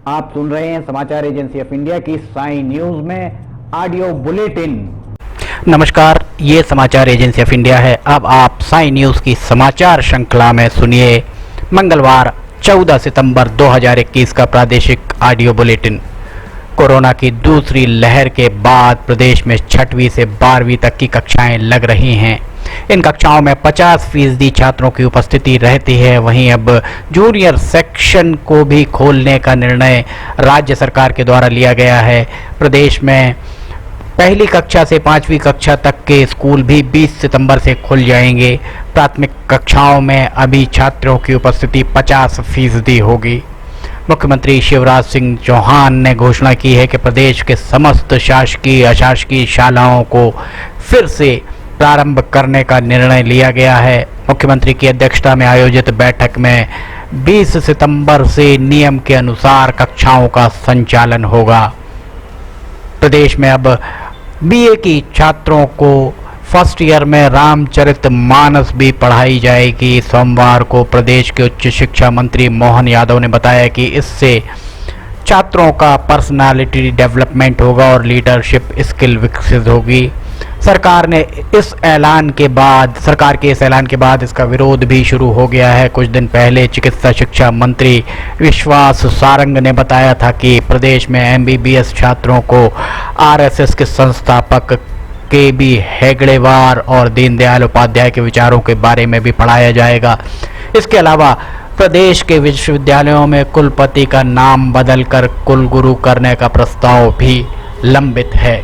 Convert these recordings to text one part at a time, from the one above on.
आप सुन रहे हैं समाचार एजेंसी ऑफ इंडिया की साई न्यूज में ऑडियो बुलेटिन। नमस्कार, ये समाचार एजेंसी ऑफ इंडिया है। अब आप साई न्यूज की समाचार श्रृंखला में सुनिए मंगलवार 14 सितंबर 2021 का प्रादेशिक ऑडियो बुलेटिन। कोरोना की दूसरी लहर के बाद प्रदेश में 6वीं से 12वीं तक की कक्षाएं लग रही हैं। इन कक्षाओं में 50% छात्रों की उपस्थिति रहती है। वहीं अब जूनियर सेक्शन को भी खोलने का निर्णय राज्य सरकार के द्वारा लिया गया है। प्रदेश में पहली कक्षा से 5वीं कक्षा तक के स्कूल भी 20 सितंबर से खुल जाएंगे। प्राथमिक कक्षाओं में अभी छात्रों की उपस्थिति 50% होगी। मुख्यमंत्री शिवराज सिंह चौहान ने घोषणा की है कि प्रदेश के समस्त शासकीय अशासकीय शालाओं को फिर से प्रारंभ करने का निर्णय लिया गया है। मुख्यमंत्री की अध्यक्षता में आयोजित बैठक में 20 सितंबर से नियम के अनुसार कक्षाओं का संचालन होगा। प्रदेश में अब बीए की छात्रों को फर्स्ट ईयर में रामचरितमानस भी पढ़ाई जाएगी। सोमवार को प्रदेश के उच्च शिक्षा मंत्री मोहन यादव ने बताया कि इससे छात्रों का पर्सनालिटी डेवलपमेंट होगा और लीडरशिप स्किल विकसित होगी। सरकार के इस ऐलान के बाद इसका विरोध भी शुरू हो गया है। कुछ दिन पहले चिकित्सा शिक्षा मंत्री विश्वास सारंग ने बताया था कि प्रदेश में एमबीबीएस छात्रों को आरएसएस के संस्थापक केबी हेगड़ेवार और दीनदयाल उपाध्याय के विचारों के बारे में भी पढ़ाया जाएगा। इसके अलावा प्रदेश के विश्वविद्यालयों में कुलपति का नाम बदलकर कुलगुरु करने का प्रस्ताव भी लंबित है।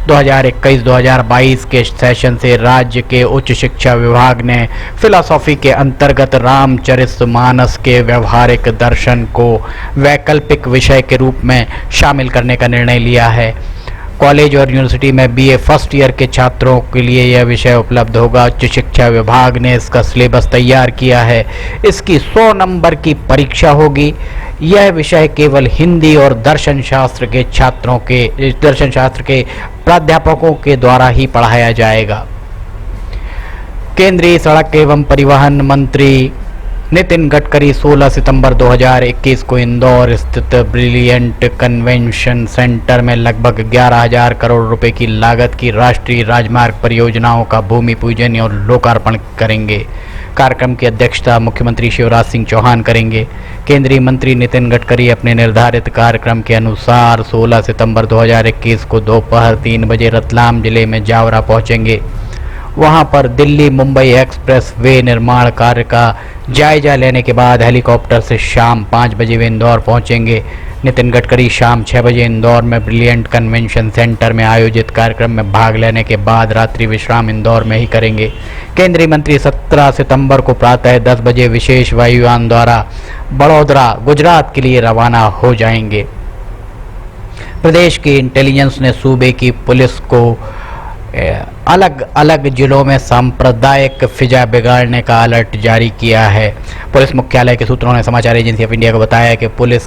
2021-2022 के सेशन से राज्य के उच्च शिक्षा विभाग ने फिलॉसफी के अंतर्गत रामचरितमानस के व्यवहारिक दर्शन को वैकल्पिक विषय के रूप में शामिल करने का निर्णय लिया है। कॉलेज और यूनिवर्सिटी में बीए फर्स्ट ईयर के छात्रों के लिए यह विषय उपलब्ध होगा। उच्च शिक्षा विभाग ने इसका सिलेबस तैयार किया है। इसकी 100 नंबर की परीक्षा होगी। यह विषय केवल हिंदी और दर्शन शास्त्र के प्राध्यापकों के द्वारा ही पढ़ाया जाएगा। केंद्रीय सड़क एवं परिवहन मंत्री नितिन गडकरी 16 सितंबर 2021 को इंदौर स्थित ब्रिलियंट कन्वेंशन सेंटर में लगभग 11,000 करोड़ रुपए की लागत की राष्ट्रीय राजमार्ग परियोजनाओं का भूमि पूजन और लोकार्पण करेंगे। कार्यक्रम की अध्यक्षता मुख्यमंत्री शिवराज सिंह चौहान करेंगे। केंद्रीय मंत्री नितिन गडकरी अपने निर्धारित कार्यक्रम के अनुसार 16 सितंबर 2021 को दोपहर 3 बजे रतलाम जिले में जावरा पहुंचेंगे। वहां पर दिल्ली मुंबई एक्सप्रेस वे निर्माण कार्य का जायजा लेने के बाद हेलीकॉप्टर से शाम 5 बजे वे इंदौर पहुंचेंगे। नितिन गडकरी शाम 6 बजे इंदौर में ब्रिलियंट कन्वेंशन सेंटर में आयोजित कार्यक्रम में भाग लेने के बाद रात्रि विश्राम इंदौर में ही करेंगे। केंद्रीय मंत्री 17 सितंबर को प्रातः 10 बजे विशेष वायुयान द्वारा बड़ोदरा गुजरात के लिए रवाना हो जाएंगे। प्रदेश की इंटेलिजेंस ने सूबे की पुलिस को अलग अलग जिलों में सांप्रदायिक फिजा बिगाड़ने का अलर्ट जारी किया है। पुलिस मुख्यालय के सूत्रों ने समाचार एजेंसी ऑफ इंडिया को बताया कि पुलिस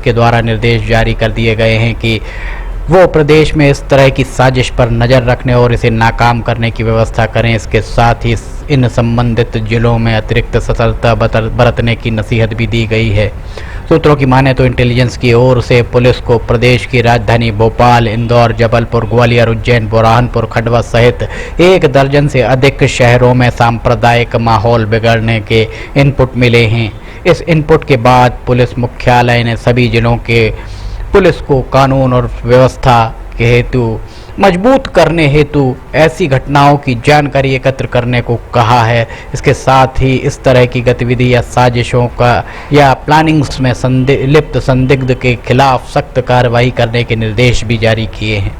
के द्वारा निर्देश जारी कर दिए गए हैं कि वो प्रदेश में इस तरह की साजिश पर नज़र रखने और इसे नाकाम करने की व्यवस्था करें। इसके साथ ही इन संबंधित जिलों में अतिरिक्त सतर्कता बरतने की नसीहत भी दी गई है। सूत्रों की माने तो इंटेलिजेंस की ओर से पुलिस को प्रदेश की राजधानी भोपाल, इंदौर, जबलपुर, ग्वालियर, उज्जैन, बुरहानपुर, खंडवा सहित 1 दर्जन से अधिक शहरों में सांप्रदायिक माहौल बिगड़ने के इनपुट मिले हैं। इस इनपुट के बाद पुलिस मुख्यालय ने सभी जिलों के पुलिस को कानून और व्यवस्था के हेतु मजबूत करने हेतु ऐसी घटनाओं की जानकारी एकत्र करने को कहा है। इसके साथ ही इस तरह की गतिविधि या साजिशों का या प्लानिंग्स में लिप्त संदिग्ध के खिलाफ सख्त कार्रवाई करने के निर्देश भी जारी किए हैं।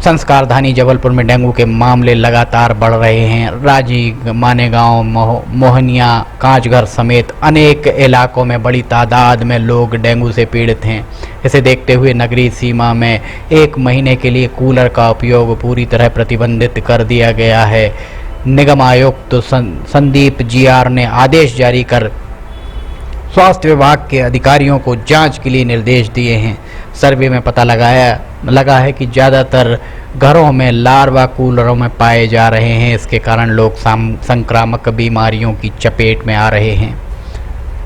संस्कारधानी जबलपुर में डेंगू के मामले लगातार बढ़ रहे हैं। राजी, मानेगांव, मोहनिया, कांचघर समेत अनेक इलाकों में बड़ी तादाद में लोग डेंगू से पीड़ित हैं। इसे देखते हुए नगरीय सीमा में 1 महीने के लिए कूलर का उपयोग पूरी तरह प्रतिबंधित कर दिया गया है। निगम आयुक्त संदीप जीआर ने आदेश जारी कर स्वास्थ्य विभाग के अधिकारियों को जांच के लिए निर्देश दिए हैं। सर्वे में पता लगा है कि ज़्यादातर घरों में लार्वा कूलरों में पाए जा रहे हैं। इसके कारण लोग संक्रामक बीमारियों की चपेट में आ रहे हैं।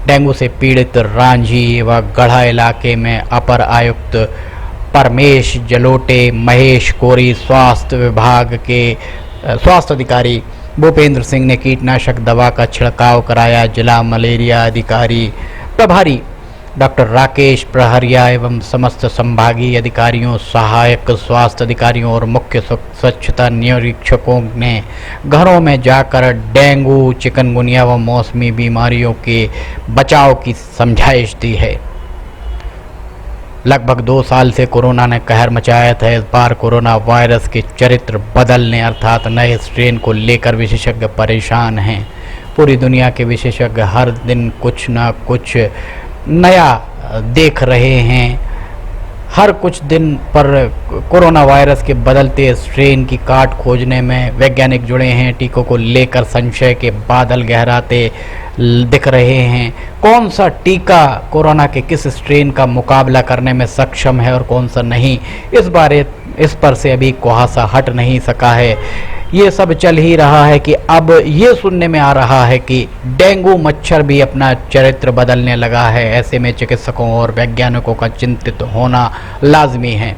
डेंगू से पीड़ित रांझी व गढ़ा इलाके में अपर आयुक्त परमेश जलोटे, महेश कोरी, स्वास्थ्य अधिकारी भूपेंद्र सिंह ने कीटनाशक दवा का छिड़काव कराया। जिला मलेरिया अधिकारी प्रभारी डॉक्टर राकेश प्रहरिया एवं समस्त संभागीय अधिकारियों, सहायक स्वास्थ्य अधिकारियों और मुख्य स्वच्छता निरीक्षकों ने घरों में जाकर डेंगू, चिकनगुनिया व मौसमी बीमारियों के बचाव की समझाइश दी है। लगभग 2 साल से कोरोना ने कहर मचाया था। इस बार कोरोना वायरस के चरित्र बदलने अर्थात नए स्ट्रेन को लेकर विशेषज्ञ परेशान हैं। पूरी दुनिया के विशेषज्ञ हर दिन कुछ न कुछ नया देख रहे हैं। हर कुछ दिन पर कोरोना वायरस के बदलते स्ट्रेन की काट खोजने में वैज्ञानिक जुड़े हैं। टीकों को लेकर संशय के बादल गहराते दिख रहे हैं। कौन सा टीका कोरोना के किस स्ट्रेन का मुकाबला करने में सक्षम है और कौन सा नहीं, इस पर से अभी कुहासा हट नहीं सका है। ये सब चल ही रहा है कि अब ये सुनने में आ रहा है कि डेंगू मच्छर भी अपना चरित्र बदलने लगा है। ऐसे में चिकित्सकों और वैज्ञानिकों का चिंतित होना लाजमी है।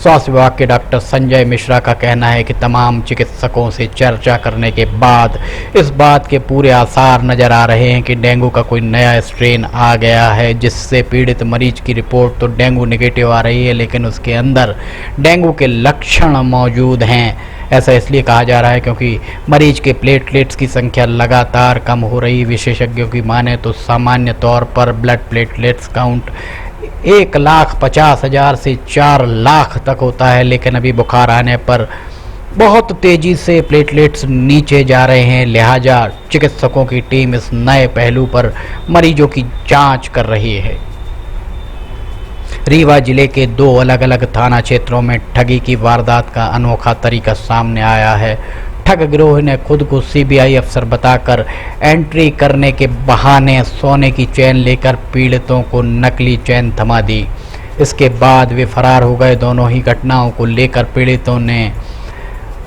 स्वास्थ्य विभाग के डॉक्टर संजय मिश्रा का कहना है कि तमाम चिकित्सकों से चर्चा करने के बाद इस बात के पूरे आसार नजर आ रहे हैं कि डेंगू का कोई नया स्ट्रेन आ गया है, जिससे पीड़ित मरीज की रिपोर्ट तो डेंगू नेगेटिव आ रही है, लेकिन उसके अंदर डेंगू के लक्षण मौजूद हैं। ऐसा इसलिए कहा जा रहा है क्योंकि मरीज के प्लेटलेट्स की संख्या लगातार कम हो रही। विशेषज्ञों की माने तो सामान्य तौर पर ब्लड प्लेटलेट्स काउंट 1,50,000 से 4 लाख तक होता है, लेकिन अभी बुखार आने पर बहुत तेजी से प्लेटलेट्स नीचे जा रहे हैं। लिहाजा चिकित्सकों की टीम इस नए पहलू पर मरीजों की जांच कर रही है। रीवा जिले के 2 अलग अलग थाना क्षेत्रों में ठगी की वारदात का अनोखा तरीका सामने आया है। ठग गिरोह ने खुद को सीबीआई अफसर बताकर एंट्री करने के बहाने सोने की चेन लेकर पीड़ितों को नकली चेन थमा दी। इसके बाद वे फरार हो गए। दोनों ही घटनाओं को लेकर पीड़ितों ने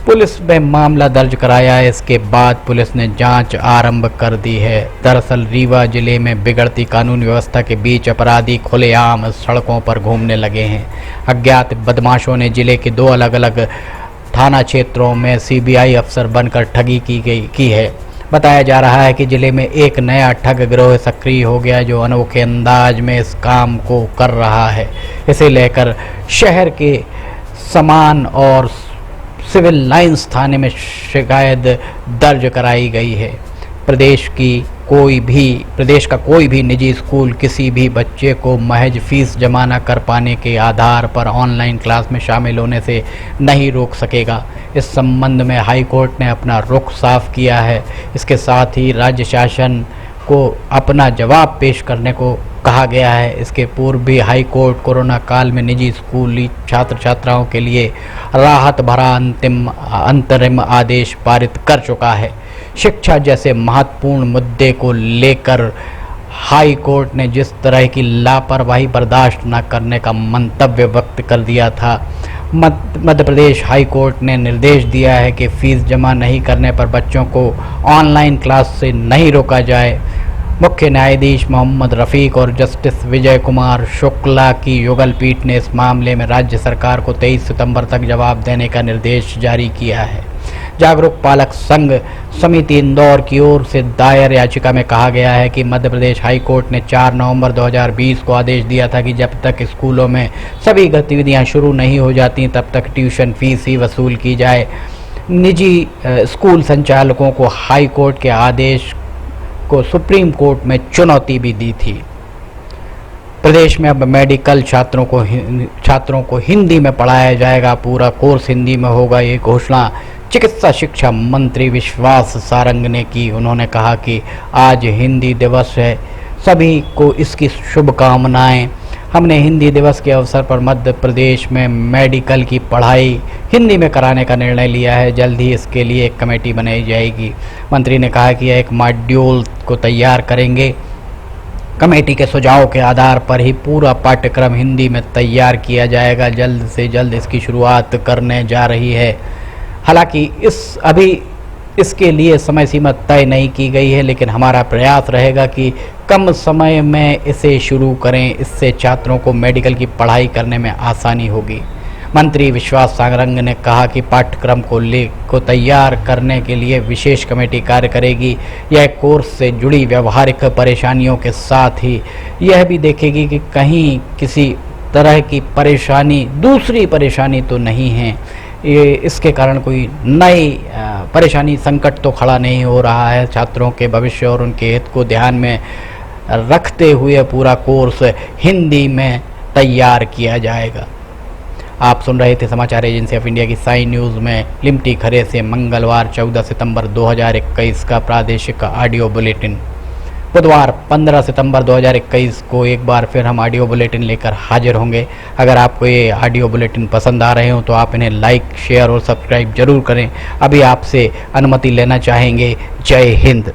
पुलिस में मामला दर्ज कराया है। इसके बाद पुलिस ने जांच आरंभ कर दी है। दरअसल रीवा जिले में बिगड़ती कानून व्यवस्था के बीच अपराधी खुलेआम सड़कों पर घूमने लगे हैं। अज्ञात बदमाशों ने जिले के 2 अलग अलग थाना क्षेत्रों में सीबीआई अफसर बनकर ठगी की है। बताया जा रहा है कि जिले में एक नया ठग गिरोह सक्रिय हो गया जो अनोखे अंदाज में इस काम को कर रहा है। इसे लेकर शहर के समान और सिविल लाइंस थाने में शिकायत दर्ज कराई गई है। प्रदेश का कोई भी निजी स्कूल किसी भी बच्चे को महज फीस जमा न कर पाने के आधार पर ऑनलाइन क्लास में शामिल होने से नहीं रोक सकेगा। इस संबंध में हाई कोर्ट ने अपना रुख साफ किया है। इसके साथ ही राज्य शासन को अपना जवाब पेश करने को कहा गया है। इसके पूर्व भी हाई कोर्ट कोरोना काल में निजी स्कूली छात्र छात्राओं के लिए राहत भरा अंतरिम आदेश पारित कर चुका है। शिक्षा जैसे महत्वपूर्ण मुद्दे को लेकर हाई कोर्ट ने जिस तरह की लापरवाही बर्दाश्त न करने का मंतव्य व्यक्त कर दिया था, मध्य प्रदेश हाई कोर्ट ने निर्देश दिया है कि फीस जमा नहीं करने पर बच्चों को ऑनलाइन क्लास से नहीं रोका जाए। मुख्य न्यायाधीश मोहम्मद रफ़ीक और जस्टिस विजय कुमार शुक्ला की युगल पीठ ने इस मामले में राज्य सरकार को 23 सितंबर तक जवाब देने का निर्देश जारी किया है। जागरूक पालक संघ समिति इंदौर की ओर से दायर याचिका में कहा गया है कि मध्य प्रदेश हाई कोर्ट ने 4 नवंबर 2020 को आदेश दिया था कि जब तक स्कूलों में सभी गतिविधियां शुरू नहीं हो जाती तब तक ट्यूशन फीस ही वसूल की जाए। निजी स्कूल संचालकों को हाई कोर्ट के आदेश को सुप्रीम कोर्ट में चुनौती भी दी थी। प्रदेश में अब मेडिकल छात्रों को हिंदी में पढ़ाया जाएगा, पूरा कोर्स हिंदी में होगा। ये घोषणा चिकित्सा शिक्षा मंत्री विश्वास सारंग ने की। उन्होंने कहा कि आज हिंदी दिवस है, सभी को इसकी शुभकामनाएं। हमने हिंदी दिवस के अवसर पर मध्य प्रदेश में मेडिकल की पढ़ाई हिंदी में कराने का निर्णय लिया है। जल्द ही इसके लिए एक कमेटी बनाई जाएगी। मंत्री ने कहा कि एक मॉड्यूल को तैयार करेंगे। कमेटी के सुझाव के आधार पर ही पूरा पाठ्यक्रम हिंदी में तैयार किया जाएगा। जल्द से जल्द इसकी शुरुआत करने जा रही है। हालांकि अभी इसके लिए समय सीमा तय नहीं की गई है, लेकिन हमारा प्रयास रहेगा कि कम समय में इसे शुरू करें। इससे छात्रों को मेडिकल की पढ़ाई करने में आसानी होगी। मंत्री विश्वास सांगरंग ने कहा कि पाठ्यक्रम को तैयार करने के लिए विशेष कमेटी कार्य करेगी। यह कोर्स से जुड़ी व्यवहारिक परेशानियों के साथ ही यह भी देखेगी कि कहीं किसी तरह की दूसरी परेशानी तो नहीं है, ये इसके कारण कोई नई परेशानी संकट तो खड़ा नहीं हो रहा है। छात्रों के भविष्य और उनके हित को ध्यान में रखते हुए पूरा कोर्स हिंदी में तैयार किया जाएगा। आप सुन रहे थे समाचार एजेंसी ऑफ इंडिया की साई न्यूज़ में लिमटी खरे से मंगलवार 14 सितंबर 2021 का प्रादेशिक ऑडियो बुलेटिन। बुधवार 15 सितंबर 2021 को एक बार फिर हम ऑडियो बुलेटिन लेकर हाजिर होंगे। अगर आपको ये ऑडियो बुलेटिन पसंद आ रहे हो तो आप इन्हें लाइक, शेयर और सब्सक्राइब जरूर करें। अभी आपसे अनुमति लेना चाहेंगे। जय हिंद।